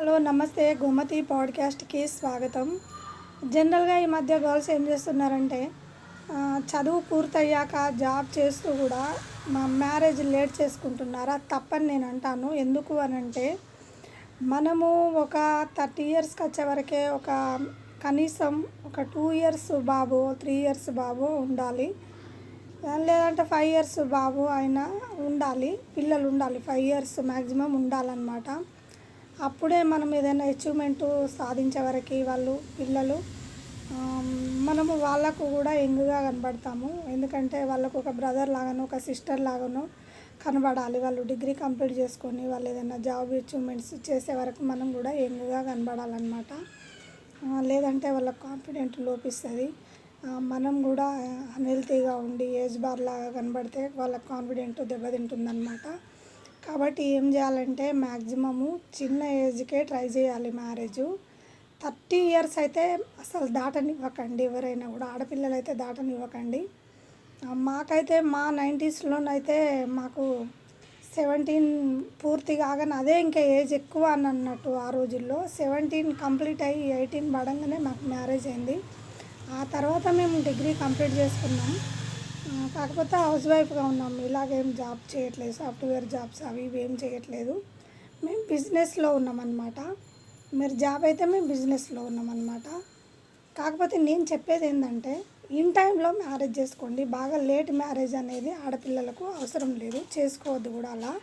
Hello నమస్తే గోమతి పాడ్కాస్ట్కి స్వాగతం. జనరల్గా ఈ మధ్య గర్ల్స్ ఏం చేస్తున్నారంటే చదువు పూర్తయ్యాక జాబ్ చేస్తూ కూడా మా మ్యారేజ్ లేట్ చేసుకుంటున్నారు. అది తప్పని నేను అంటాను. ఎందుకు అని అంటే మనము ఒక 30 ఇయర్స్కి వచ్చే వరకే కనీసం ఒక 2 ఇయర్స్ బాబు 3 ఇయర్స్ బాబు ఉండాలి, లేదంటే 5 ఇయర్స్ బాబు అయినా ఉండాలి, పిల్లలు ఉండాలి. 5 ఇయర్స్ మ్యాక్సిమం ఉండాలన్నమాట. అప్పుడే మనం ఏదైనా అచీవ్మెంట్ సాధించే వరకు వాళ్ళు పిల్లలు మనము వాళ్ళకు కూడా యంగ్గా కనబడతాము. ఎందుకంటే వాళ్ళకు ఒక బ్రదర్ లాగానో ఒక సిస్టర్ లాగానో కనబడాలి. వాళ్ళు డిగ్రీ కంప్లీట్ చేసుకొని వాళ్ళు ఏదైనా జాబ్ అచీవ్మెంట్స్ చేసే వరకు మనం కూడా యంగ్గా కనబడాలన్నమాట. లేదంటే వాళ్ళ కాన్ఫిడెంట్ లోపిస్తుంది. మనం కూడా అన్హెల్తీగా ఉండి ఏజ్ బార్ లాగా కనబడితే వాళ్ళ కాన్ఫిడెంట్ దెబ్బతింటుందన్నమాట. కాబట్టి ఏం చేయాలంటే మ్యాక్సిమము చిన్న ఏజ్కే ట్రై చేయాలి మ్యారేజు. 30 ఇయర్స్ అయితే అసలు దాటనివ్వకండి. ఎవరైనా కూడా ఆడపిల్లలు అయితే దాటనివ్వకండి. మాకైతే మా 90స్లోనైతే మాకు 17 పూర్తి కాగానే అదే ఇంకా ఏజ్ ఎక్కువ అని అన్నట్టు. ఆ రోజుల్లో 17 కంప్లీట్ అయ్యి 18 పడంగానే మాకు మ్యారేజ్ అయింది. ఆ తర్వాత మేము డిగ్రీ కంప్లీట్ చేసుకున్నాం. కాకపోతే హౌస్ వైఫ్గా ఉన్నాం. ఇలాగేం జాబ్ చేయట్లేదు, సాఫ్ట్వేర్ జాబ్స్ అవి ఇవి ఏం చేయట్లేదు. మేము బిజినెస్లో ఉన్నామన్నమాట. మీరు జాబ్ అయితే మేము బిజినెస్లో ఉన్నామన్నమాట. కాకపోతే నేను చెప్పేది ఏంటంటే ఇన్ టైంలో మ్యారేజ్ చేసుకోండి. బాగా లేట్ మ్యారేజ్ అనేది ఆడపిల్లలకు అవసరం లేదు, చేసుకోవద్దు కూడా అలా.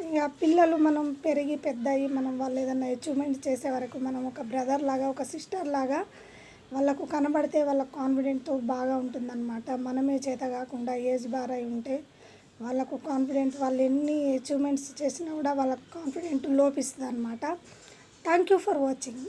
ఇక పిల్లలు మనం పెరిగి పెద్దయి మనం వాళ్ళు ఏదైనా అచీవ్మెంట్ చేసే వరకు మనం ఒక బ్రదర్ లాగా ఒక సిస్టర్ లాగా వాళ్ళకు కనబడితే వాళ్ళ కాన్ఫిడెంట్ బాగా ఉంటుందన్నమాట. మనమే చేత కాకుండా ఏజ్ బార్ అయి ఉంటే వాళ్ళకు కాన్ఫిడెంట్ వాళ్ళు ఎన్ని అచీవ్మెంట్స్ చేసినా కూడా వాళ్ళకు కాన్ఫిడెంట్ లోపిస్తుంది అన్నమాట. Thank you for watching.